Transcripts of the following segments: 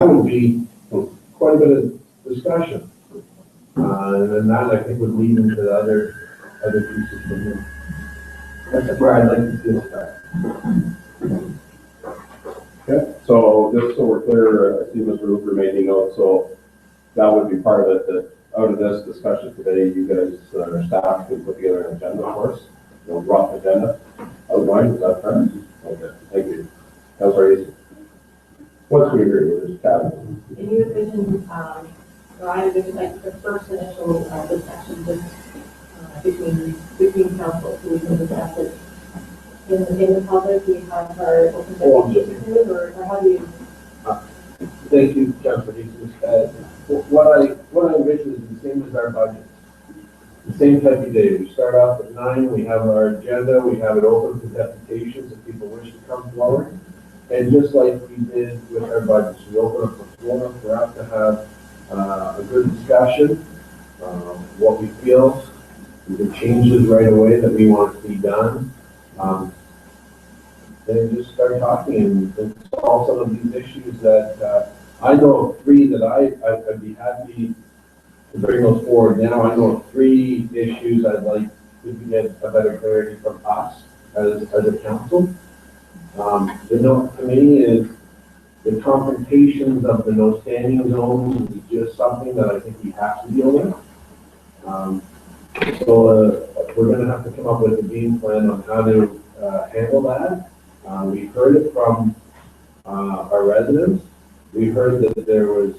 would be quite a bit of discussion. And then that, I think, would lead into the other pieces from there. That's where I'd like to see it start. Okay, so just so we're clear, I see Mr. Hooper making notes, so that would be part of it, that out of this discussion today, you guys, or staff, can put together an agenda for us, rough agenda outline, is that correct? Okay, thank you. Councilor Easton. Once we agree with this cabinet. And you envision, or I envision like the first initial discussion between council, so we can discuss it in the public. We have our open meeting, or how do you? Thank you, Councilor Easton. What I envision is the same as our budget. The same type of day. We start off at 9. We have our agenda. We have it open to deputations if people wish to come forward. And just like we did with our budgets, we open up the floor for us to have a good discussion, what we feel, the changes right away that we want to see done. Then just start talking and solve some of these issues that I know of 3 that I'd be happy to bring those forward now. I know of 3 issues I'd like to get a better clarity from us as a council. To me is the confrontations of the no standing zones is just something that I think we have to deal with. So we're going to have to come up with a game plan on how to handle that. We heard it from our residents. We heard that there was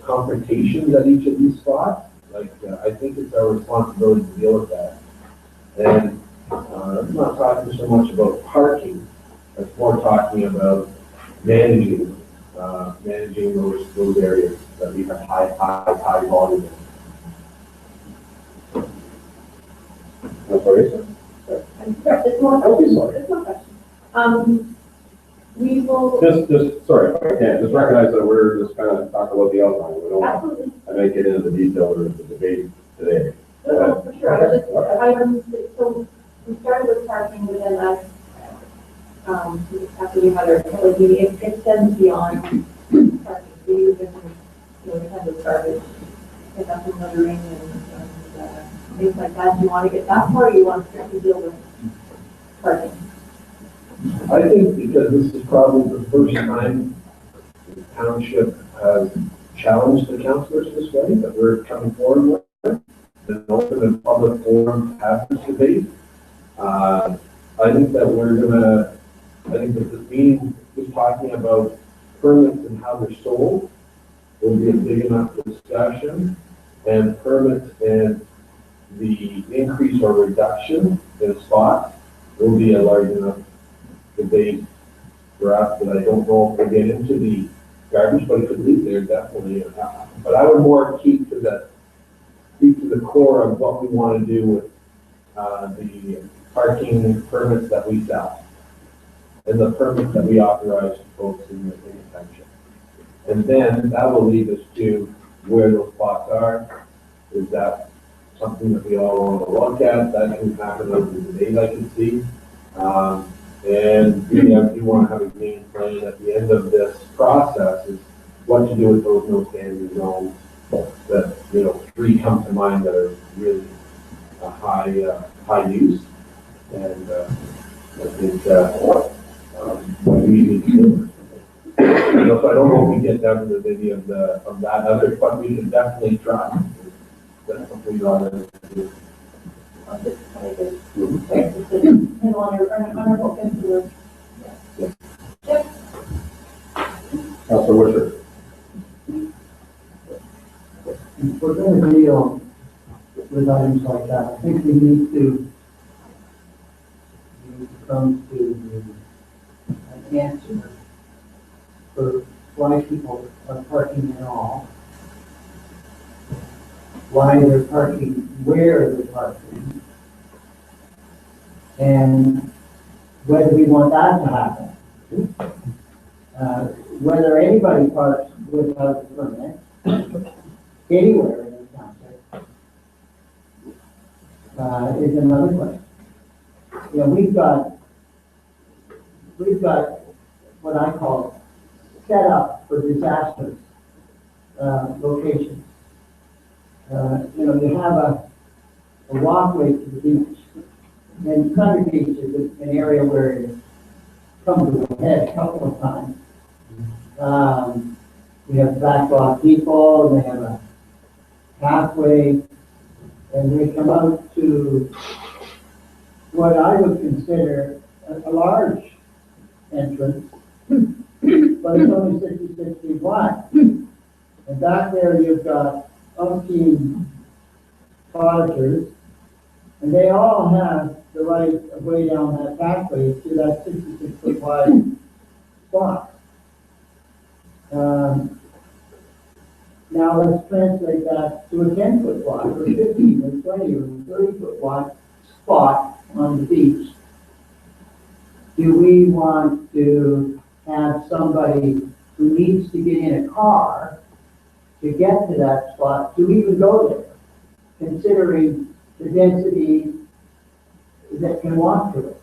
confrontations at each of these spots. I think it's our responsibility to deal with that. And I'm not talking so much about parking, it's more talking about managing those areas that we have high volume in. It's one question. We will. Just, sorry, if I can, just recognize that we're just kind of talking about the outline. We don't Absolutely. I make it into the detail of the debate today. No, for sure. I was just, so we started with parking, but then after we had our public meeting, it extends beyond parking. We use it, we have the garbage, pick up and littering and things like that. Do you want to get that far, or you want to deal with parking? I think because this is probably the first time the township has challenged the councillors this way, that we're coming forward with an open and public forum to have this debate. I think that this meeting is talking about permits and how they're sold will be a big enough discussion, and permits and the increase or reduction in spots will be a large enough debate for us, that I don't know if we'll get into the garbage, but it could lead there definitely. But I would more keep to the core of what we want to do with the parking permits that we sell and the permits that we authorize to folks in the township. And then that will lead us to where those spots are. Is that something that we all want to look at? That can happen over the debate, I can see. And we do want to have a game plan at the end of this process is what to do with those no standing zones that, 3 come to mind that are really high use. And I think we need to do. So I don't know if we get down to the video of that other, but we can definitely try. That's something we ought to do. Councilor Wisher. If we're going to deal with items like that, I think we need to come to an answer for why people are parking at all, why they're parking, where they're parking, and whether we want that to happen. Whether anybody parks without a permit anywhere in the township is another question. We've got what I call set up for disasters, locations. You have a walkway to the beach. And Thunder Beach is an area where it's come to a head a couple of times. We have backlot people, and they have a pathway, and they come out to what I would consider a large entrance, but it's only 66 feet wide. And back there you've got umpteen cottagers, and they all have the right of way down that pathway to that 66 foot wide spot. Now let's translate that to a 10 foot wide, or 15, or 20, or 30 foot wide spot on the beach. Do we want to have somebody who needs to get in a car to get to that spot to even go there, considering the density that can walk to it?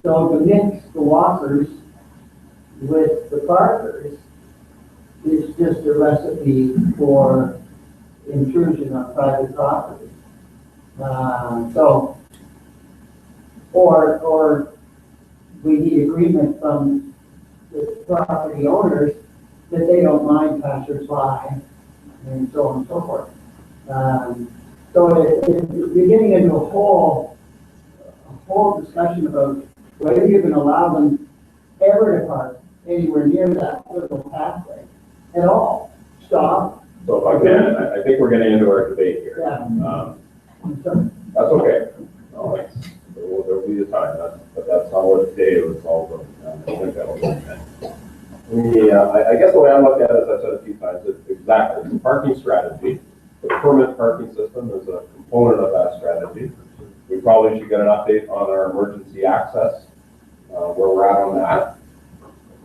So to mix the walkers with the parkers is just a recipe for intrusion on private property. Or we need agreement from the property owners that they don't mind passersby and so on and so forth. So you're getting into a whole discussion about whether you can allow them ever to park anywhere near that little pathway at all. Stop. So if I can, I think we're getting into our debate here. Yeah. That's okay. No, there'll be a time, but that's not what today was all about. I think that'll be okay. Yeah, I guess the way I look at it, as I've said a few times, it's exactly, it's a parking strategy. The permit parking system is a component of that strategy. We probably should get an update on our emergency access, where we're at on that.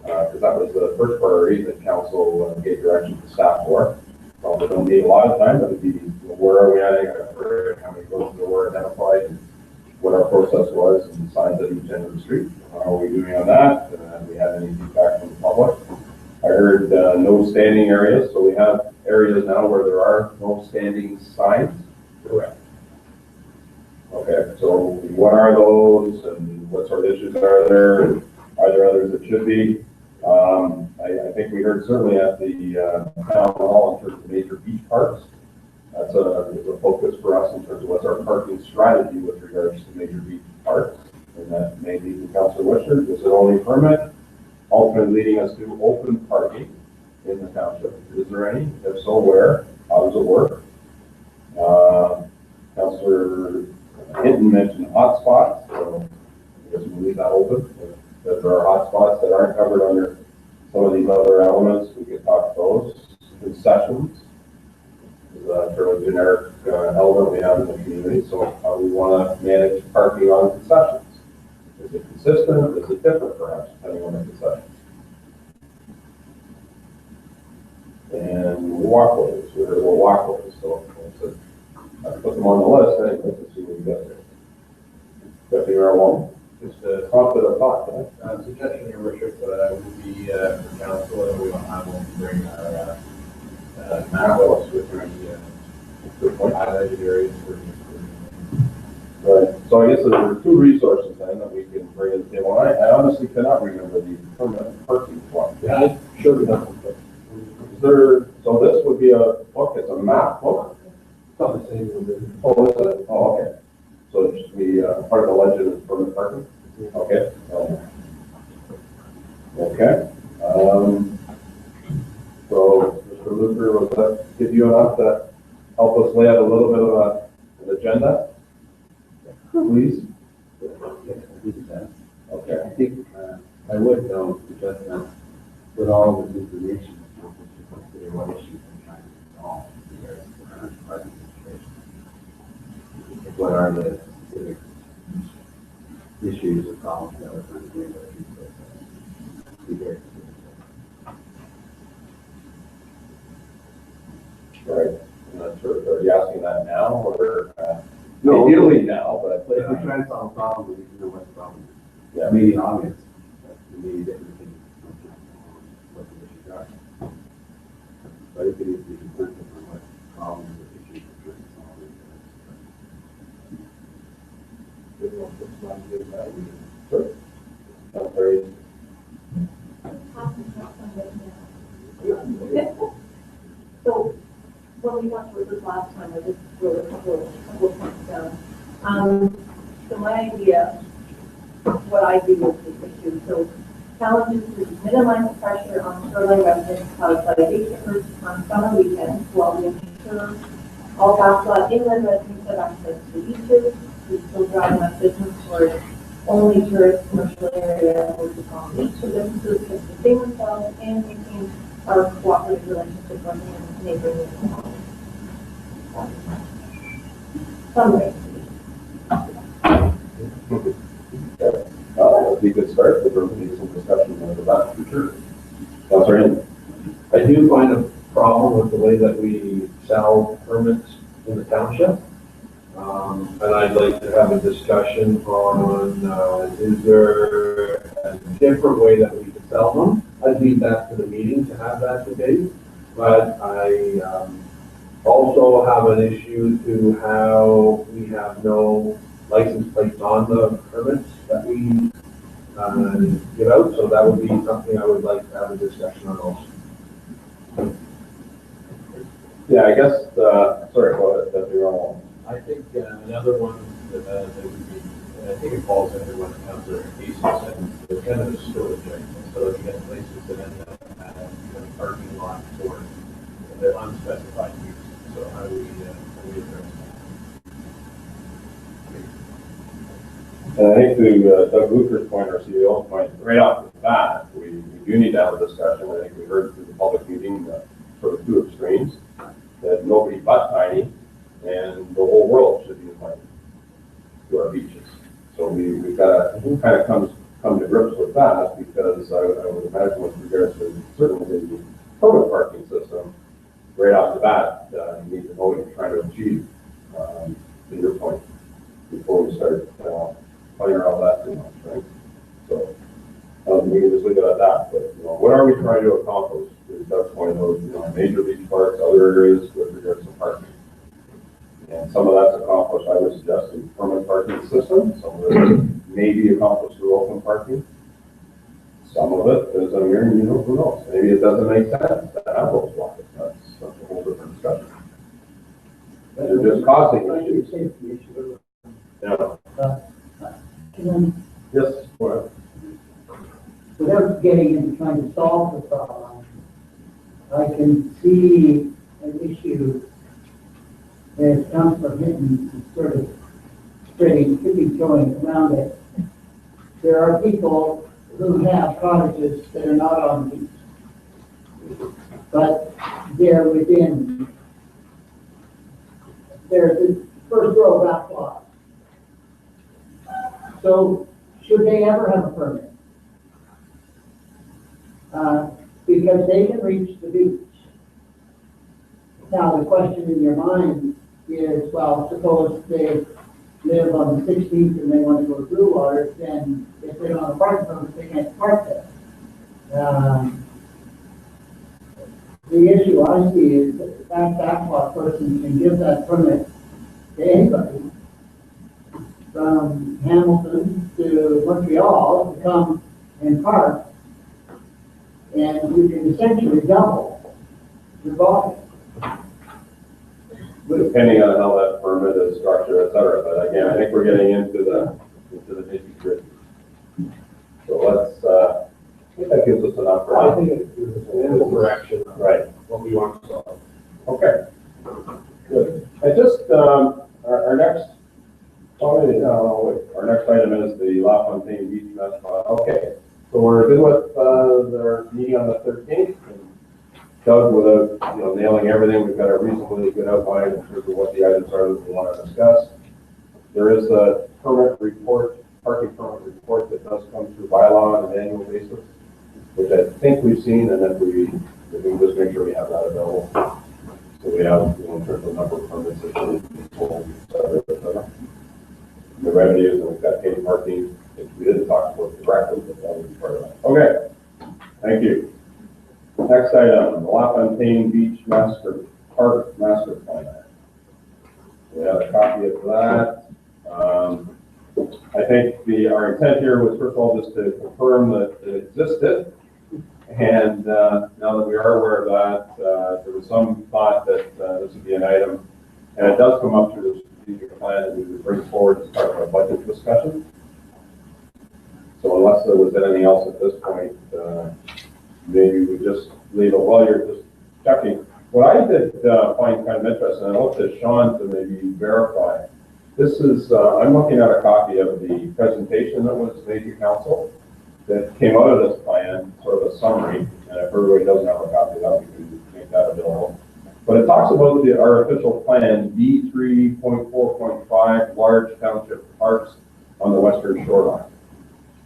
Because that was the first priority that council gave direction to staff for. Probably don't need a lot of time, but it'd be, where are we at, how many votes were identified, what our process was, and signs at each end of the street. How are we doing on that? We had any feedback from the public? I heard no standing areas, so we have areas now where there are no standing signs. Correct. Okay, so what are those, and what sort of issues are there? And are there others that should be? I think we heard certainly at the town hall in terms of major beach parks. That's a focus for us in terms of what's our parking strategy with regards to major beach parks. And that may be the Councilor Wishart, is it only permit? Ultimately leading us to open parking in the township. Is there any? If so, where? How does it work? Councilor Hinton mentioned hotspots, so I guess we'll leave that open. If there are hotspots that aren't covered under some of these other elements, we could talk those. Concessions is a fairly generic element we have in the community, so how we want to manage parking on concessions. Is it consistent? Is it different perhaps, depending on the concessions? And walkways, we're going to walkways, so I put them on the list anyway to see what we got there. Deputy Mayor Wong, just a thought that I thought, right? Suggestion, Your Worship, would be for council, and we don't have one to bring our maps with the highlighted areas for. Right, so I guess there are two resources then that we can bring to the table. I honestly cannot remember the permanent parking one. Yeah, sure we don't. Is there, so this would be a book, it's a map book? It's not the same as it. Oh, is it? Oh, okay. So it should be part of the legend of permanent parking? Okay. Okay. So, Mr. Luther, was that give you enough to help us lay out a little bit of an agenda? Please? Okay. I think I would though, because with all this information, we should consider what issues I'm trying to resolve because of the current present situation. What are the specific issues or problems that we're trying to deal with? Be very specific. Right. I'm not sure. Are you asking that now or? No. Ideally now, but. But if we're trying to solve a problem, we need to know what the problem is. Yeah. Maybe in August, we be different opinions on what the issues are. But if it is the consensus on what problems or issues we're trying to solve, Sure. That's very, So, when we talked about this last time, I just wrote a couple of points down. So my idea, what I do with the issue, so challenges to minimize the pressure on shoreline residents caused by big shippers on summer weekends while we ensure all backlot inland residents have access to beaches. We still drive enough business towards only tourist commercial area or to Palm Beach for businesses to sustain themselves and maintain our cooperative relationship with neighboring communities. Summary. that'd be a good start, but there'll be some discussion about that for sure. That's right. I do find a problem with the way that we sell permits in the township. And I'd like to have a discussion on, is there a different way that we could sell them? I'd leave that to the meeting to have that debate, but I, also have an issue to how we have no license plates on the permits that we, give out, so that would be something I would like to have a discussion on also. Yeah, I guess, sorry, go ahead, that's your own. I think another one that would be, and I think it falls under what Councilor Casey said, the kind of a storage area. So you get places that end up parking lot for the unspecified use. So how do we address that? And I think to Doug Luker's point, our CEO's point, right off the bat, we do need to have a discussion. I think we heard through the public meeting sort of two extremes, that nobody but Tiny and the whole world should be invited to our beaches. So we've got to kind of come to grips with that, because I would imagine with regards to certainly the public parking system, right off the bat, you need to know what you're trying to achieve, to your point, before we start playing around that too much, right? So we can just leave it at that. But what are we trying to accomplish? Is Doug's point about major beach parks, other areas with regards to parking. And some of that's accomplished, I would suggest, in permanent parking system. Some of it may be accomplished through open parking. Some of it, as I'm hearing, who knows? Maybe it doesn't make sense to have those blocks. That's a whole different discussion. They're just causing issues. Yeah. Yes, go ahead. Without getting into trying to solve the problem, I can see an issue that Councilor Hinton is sort of could be throwing around it. There are people who have cottages that are not on the beach, but they're within, they're the first row back lot. So should they ever have a permit? Because they can reach the beach. Now, the question in your mind is, well, suppose they live on the 16th and they want to go to Blue Water, then if they don't have a parking permit, they can't park there. The issue I see is that backlot person can give that permit to anybody from Hamilton to Montreal to come and park, and you can essentially double your volume. Depending on how that permit is structured, et cetera. But again, I think we're getting into the nitty-gritty. So let's, I think that gives us enough. I think it's an direction. Right. What we want to solve. Okay. Good. I just, our next, our next item is the La Fontaine Beach Restaurant. Okay. So we're good with our meeting on the 13th. Doug, without nailing everything, we've got a reasonably good outline in terms of what the items are that we want to discuss. There is a permit report, parking permit report that does come through bylaw on an annual basis, which I think we've seen, and then we can just make sure we have that available. So we have, in terms of number of permits, the revenues, and we've got paid parking, We didn't talk about it directly, but that would be part of that. Okay, thank you. Next item, the LaFontaine Beach Master Park Master Plan. We have a copy of that. I think our intent here was, first of all, just to confirm that it existed. And now that we are aware of that, there was some thought that this would be an item, and it does come up through the strategic plan that we would bring forward as part of our budget discussion. So unless there was anything else at this point, maybe we just leave it while you're just checking. What I did find kind of interesting, and I looked at Sean to maybe verify. This is, I'm looking at a copy of the presentation that was made to council that came out of this plan, sort of a summary, and if everybody doesn't have a copy of that, we can make that available. But it talks about our official plan, B3.4.5, large township parks on the western shoreline.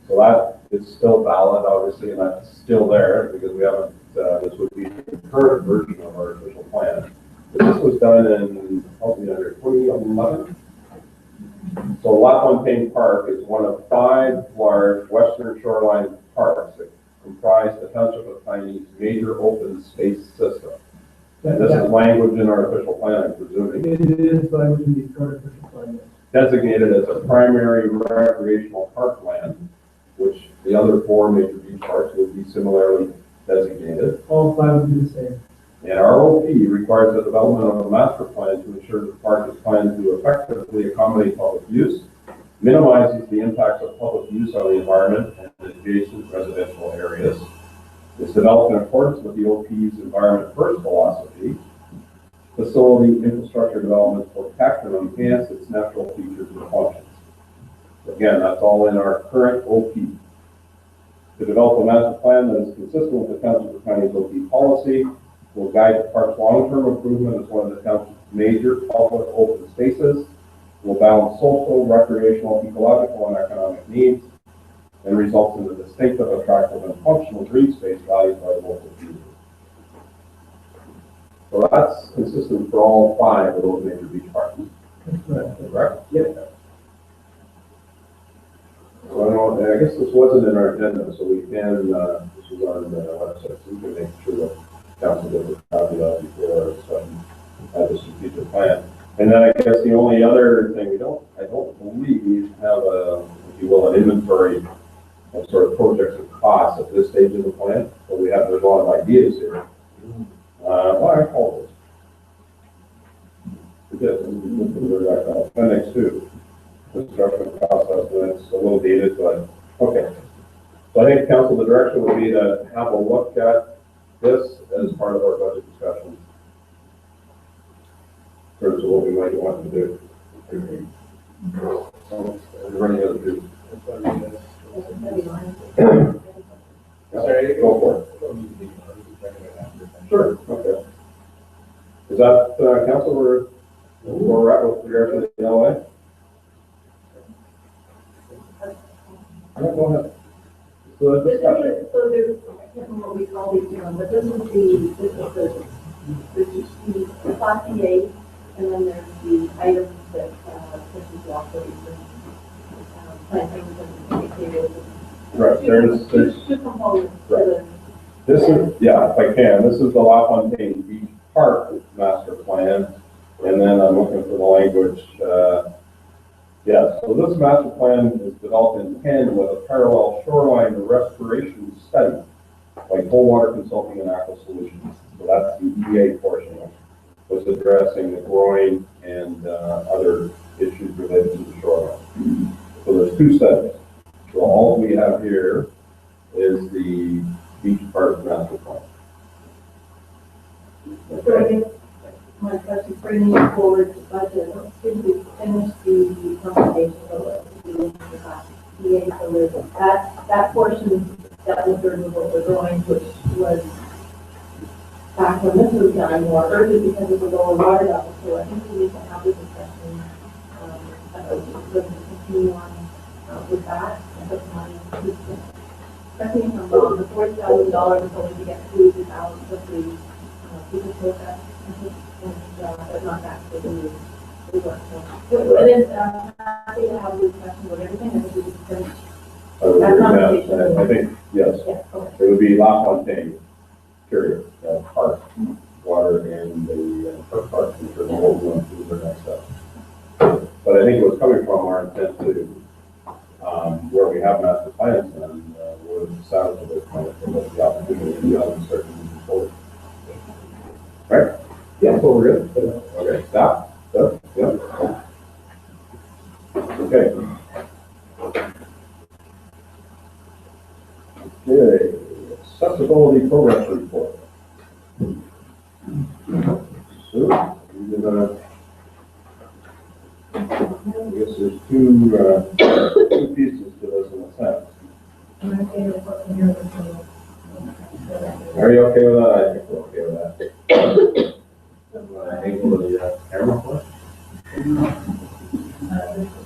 So that is still valid, obviously, and that's still there because we haven't, this would be the current version of our official plan. But this was done in, help me under 2011. So LaFontaine Park is one of 5 large western shoreline parks that comprise the township of Piney's major open space system. And this is language in our official plan, I'm presuming. It is language in the current official plan. Designated as a primary recreational parkland, which the other 4 major beach parks would be similarly designated. All 5 would be the same. And our OP requires the development of a master plan to ensure the park is planned to effectively accommodate public use, minimizes the impacts of public use on the environment and adjacent residential areas. It's developed in accordance with the OP's Environment First philosophy. Facility infrastructure development will protect and enhance its natural features and functions. Again, that's all in our current OP. To develop a master plan that is consistent with the Township of Piney's OP policy, will guide the park's long-term improvement as one of the township's major public open spaces, will balance social, recreational, ecological, and economic needs, and results in a distinctive, attractive, and functional green space valued by the local community. So that's consistent for all 5 of those major beach parks. Correct? Yep. So I guess this wasn't in our agenda, so we can, this was on the website, so we can make sure that council gets a copy of that before our discussion of the strategic plan. And then I guess the only other thing I don't believe we have a, if you will, an inventory of sort of projects and costs at this stage of the plan, but there's a lot of ideas here. Well, I call this. Appendix 2. Construction cost estimates, a little dated, but okay. So I think council, the direction would be to have a look at this as part of our budget discussion in terms of what we might want to do. Running out of do. Sorry, go for it. Sure. Okay. Is that council where we're at with regard to the LA? Yeah, go ahead. So So there's, I can't remember what we call these, but this is the Class A, and then there's the items that, such as the operations, plantings and indicators. Right, there's two components to right. This is, yeah, if I can, this is the LaFontaine Beach Park master plan, and then I'm looking for the language, yeah, so this master plan is developed in tandem with a parallel shoreline restoration study by Coldwater Consulting and Aqua Solutions. So that's the EA portion, was addressing the groin and other issues related to the shoreline. So there's 2 studies. So all we have here is the beach park master plan. So I guess my question, bringing it forward to budget, did we finish the conversation of the Class A? So there's that portion that was during what we're going, which was back when this was done more urgent because of the lower water level. So I think we need to have a discussion about whether to continue on with that. Correct me if I'm wrong, the $40,000 is going to get through the balance of the people process, but not actually the work. So it is happy to have a discussion about everything. I think we just finish I would That agree with conversation. that. I think, yes, Yeah, okay. it would be La Fontaine, period, park, water and the park, and for the whole one, through the next step. But I think it was coming from our intent to, where we have master plans and, we're satisfied with the opportunity to start moving forward. Right? Yeah, so we're good. Okay, stop. Yeah. Okay. Okay, accessibility progress report. So, you're gonna, I guess there's two pieces to this in a sense. Are you okay with that? I think we're okay with that. Angle of the camera flash?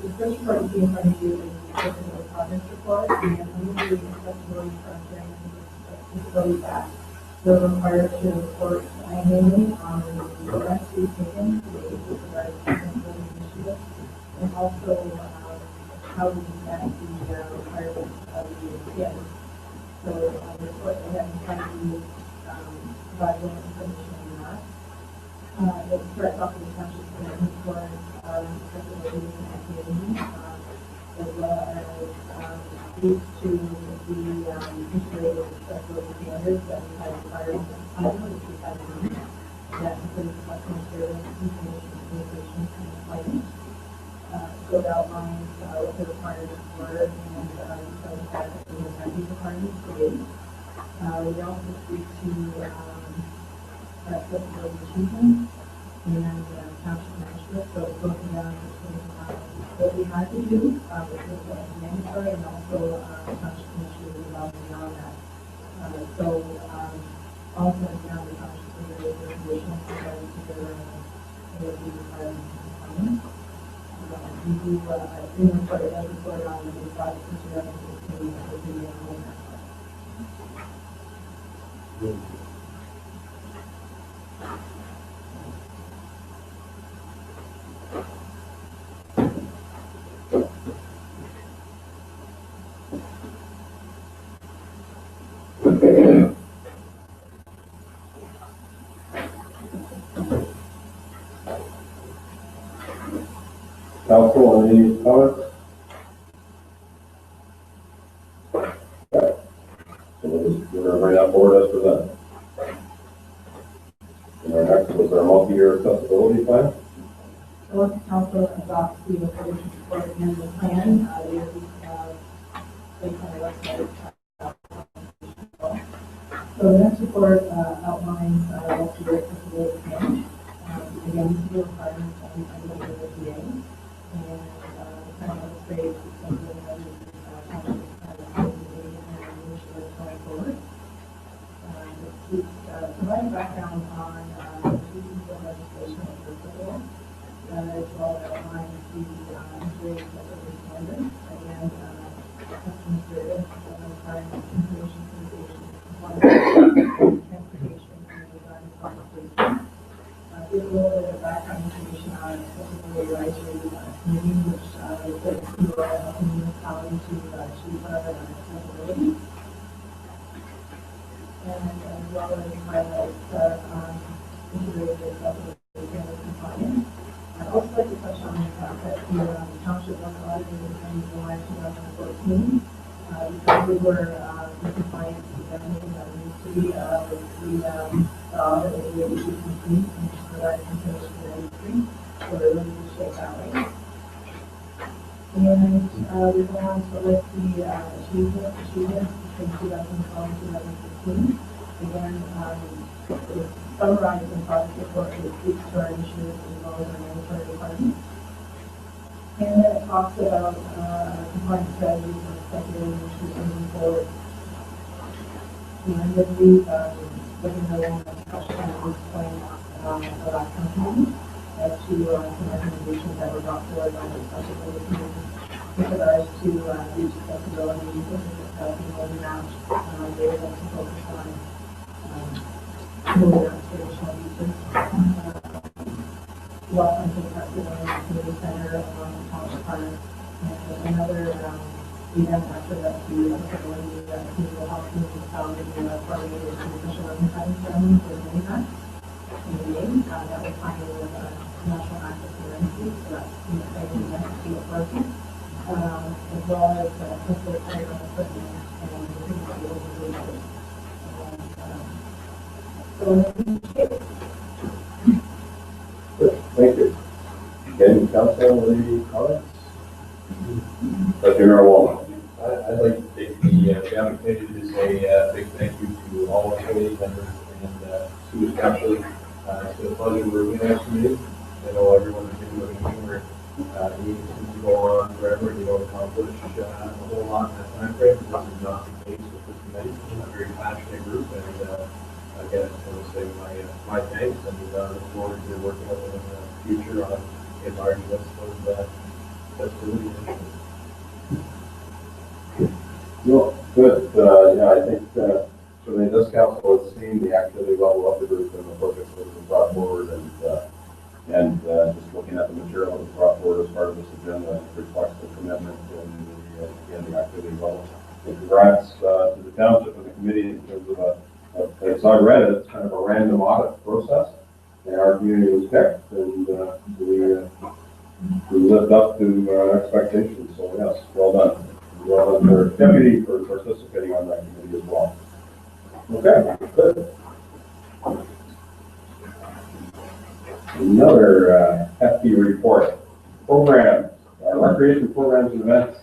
The first part you see in front of you is the accessibility progress report, and under the accessibility project, disability act, we're required to report annually on the progress we've taken to the accessibility initiative, and also how we met the requirements of the CIS. So the report that I'm trying to provide more information on that. It starts off with the township commitment towards accessibility and community, as well as these to the integrated accessibility standards that we have required which we have in that includes customer service, information, communication, and employment. So it outlines what the requirements were and some of the fact that we have these requirements today. We also speak to accessibility achievement and township management, so broken down between what we had to do, which was mandatory, and also township initiatives involved beyond that. So also down the township organizational regarding to their requirements and compliance. We do report it as report on the project in 2016 that was in the Council, any comments? Okay. So we're gonna bring that forward as presented. And our next was our multi-year accessibility plan. Once the council adopts the resolution support and the plan, they will be placed on the website. So the next report outlines what's the accessibility plan. Again, these are the requirements that we have under the VA, and kind of illustrates something that is initiative going forward. Providing background on the pieces of legislation that are applicable, as well as outlining the integrated accessibility standards and customer service, requirements, information communication, transportation, and design and public safety. Give a little bit of background information on accessibility advisory committee, which is put to a municipality to achieve accessibility. And as well as highlights integrated accessibility standard compliance. I'd also like to touch on the fact that the township was audited in July 2014. Because we were in compliance with everything that we need to be, the audit was really complete and just provide information to the industry. So we're really good shape that way. And we go on to list the achievements between 2012 and 2016. Again, it's summarized in project report that speaks to our initiatives as well as our mandatory requirements. And then it talks about compliance strategies and executive initiatives moving forward. And then we looking at one question that was explained the last company as to some recommendations that were brought forward by the accessibility committee with regards to reach accessibility, moving out data that's focused on moving out traditional uses. Welcome to the Accessibility Community Center along the College Park. And another then after that, the ability that he will help me in the coordinated official enterprise ceremony for the impact in the name that will tie in with national access guarantee, so that's the exciting event to be a part of, as well as hopefully carry on equipment and the things that we will be doing. Good, thank you. Again, council, any comments? Dr. Narwhal. I'd like to take the opportunity to say a big thank you to all our committee members and Sue especially. It's been a pleasure working on this committee. I know everyone's been doing where meetings can go on forever and you don't accomplish a whole lot in that time frame. This is not the case with this committee. It's a very passionate group, and again, I just want to say my thanks, and look forward to working with them in the future on a large list of festivities. No, good. Yeah, I think certainly this council has seen the activity level of the group and the projects that have been brought forward, and just looking at the material that was brought forward as part of this agenda, it reflects the commitment and the activity level. And congrats to the township and the committee in terms of, as I read it, it's kind of a random audit process. And our community was picked, and we lived up to our expectations. So yes, well done. Well done for deputy for participating on that committee as well. Okay, good. Another hefty report. Programs, our recreation programs and events.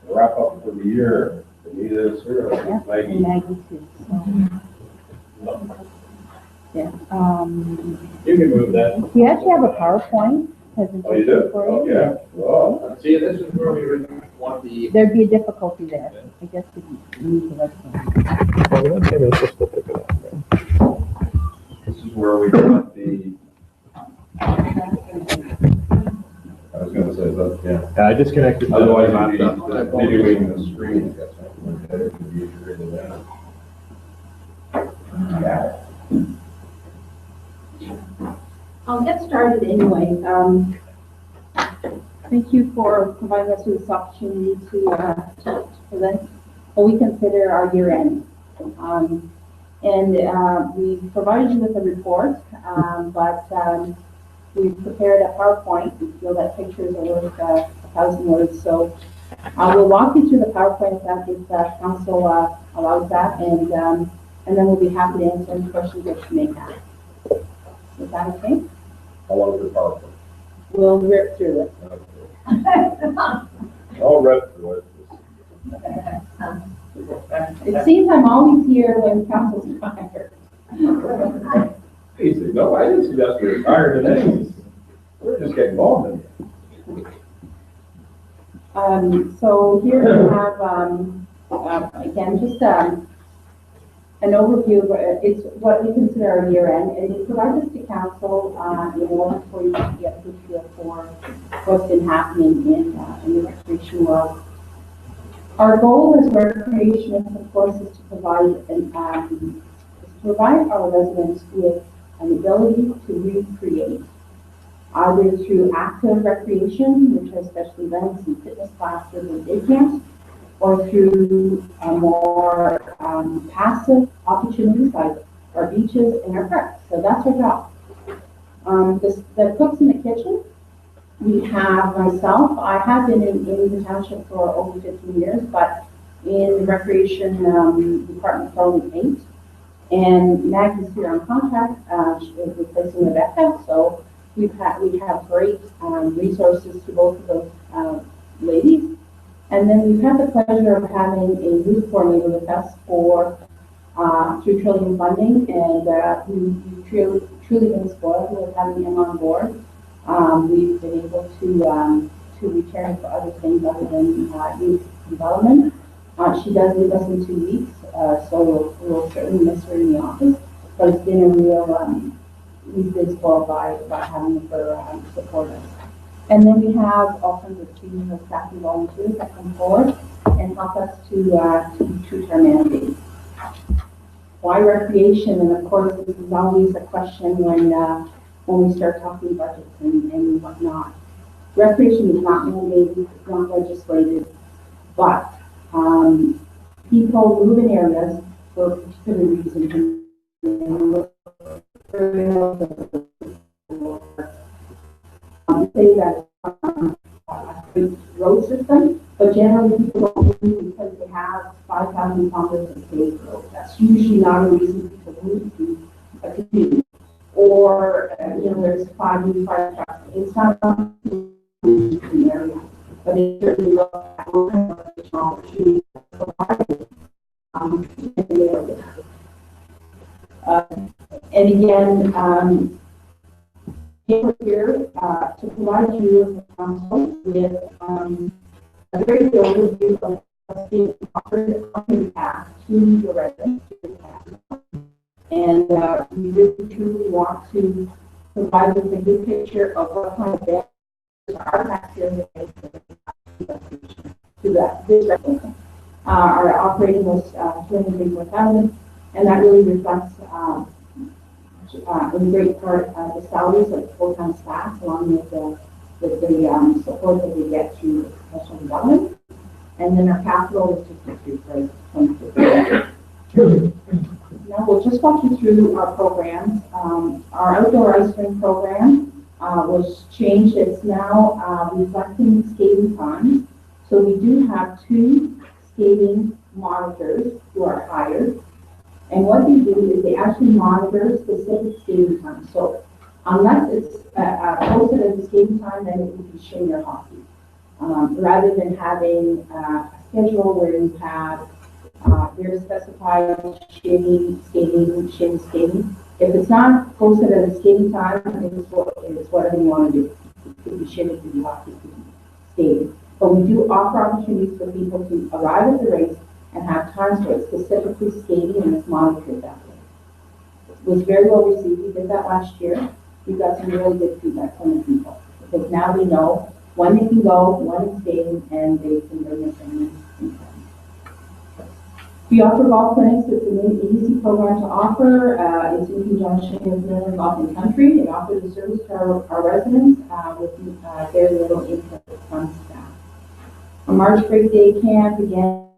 The wrap up for the year. Anita is here. Yeah, Maggie. and Maggie too. So. Yeah. You can move that. You actually have a PowerPoint presentation Oh, you do? for you. Okay. Oh. See, this is where we really want the. There'd be a difficulty there. I guess if you need to let them. This is where we got the. I was going to say that, yeah. I disconnected. Otherwise, I'd be videoing the screen. It would be easier than that. Yeah. I'll get started anyway. Thank you for providing us with this opportunity to present what we consider our year end. We provided you with a report, but we've prepared a PowerPoint. We feel that pictures are worth 1,000 words. So I will walk you through the PowerPoint if council allows that, and then we'll be happy to answer any questions that you may have. Is that okay? How long is the PowerPoint? We'll rip through it. I'll rip through it. It seems I'm always here when council's tired. Easy. No, I didn't suggest we retired today. We're just getting involved in it. So here we have, again, just an overview of it's what we consider our year end, and we provide this to council in order for you to get a good feel for what's been happening in the recreation world. Our goal as recreationists, of course, is to provide our residents with an ability to recreate, either through active recreation, which are special events and fitness classes and day camps, or through more passive opportunities like our beaches and our parks. So that's our job. The cooks in the kitchen, we have myself. I have been in the township for over 15 years, but in the recreation department for only 8. And Maggie's here on contract. She is replacing Rebecca. So we have great resources to both of those ladies. And then we've had the pleasure of having a youth coordinator with us for through Trillium funding, and we've truly been spoiled with having him on board. We've been able to return for other things other than youth development. She does leave us in 2 weeks, so we'll certainly miss her in the office. But it's been a real, we've been spoiled by having her support us. And then we have all kinds of senior staff and volunteers that come forward and help us to treat our mandate. Why recreation? And of course, this is always a question when we start talking budgets and whatnot. Recreation is not mandated, it's not legislated, But, people move in areas for particular reasons. Say that a road system, but generally people don't move because they have 5,000 kilometers of paved road. That's usually not a reason people move to a community. Or, there's 5 new fire trucks. It's not a the area, but it certainly looks at opportunities provided in the area. And again, here to provide you as a council with a very good overview of what's being offered on the path to the residents. And we really truly want to provide them a good picture of what kind of benefits are necessary to that this resident are operating with 234,000, and that really reflects in great part the salaries of full-time staff, along with the support that we get through professional development. And then our capital is just for 2015. Now we'll just walk you through our programs. Our outdoor ice rink program was changed. It's now reflecting skating times. So we do have 2 skating monitors who are hired. And what they do is they actually monitor specific skating times. So unless it's posted as a skating time, then it would be shin or hockey. Rather than having a schedule where you have very specified shin skating. If it's not posted as a skating time, it's whatever you want to do. It could be shin, it could be hockey, it could be skating. But we do offer opportunities for people to arrive at the race and have times for it, specifically skating, and it's monitored that way. It was very well received. We did that last year. We got some really good feedback from the people, because now they know when they can go, when it's skating, and they can bring their families in time. We offer golf clinics. It's an easy program to offer. It's in conjunction with Northern Golf and Country. It offers a service to our residents with very little input from staff. A March break day camp, again,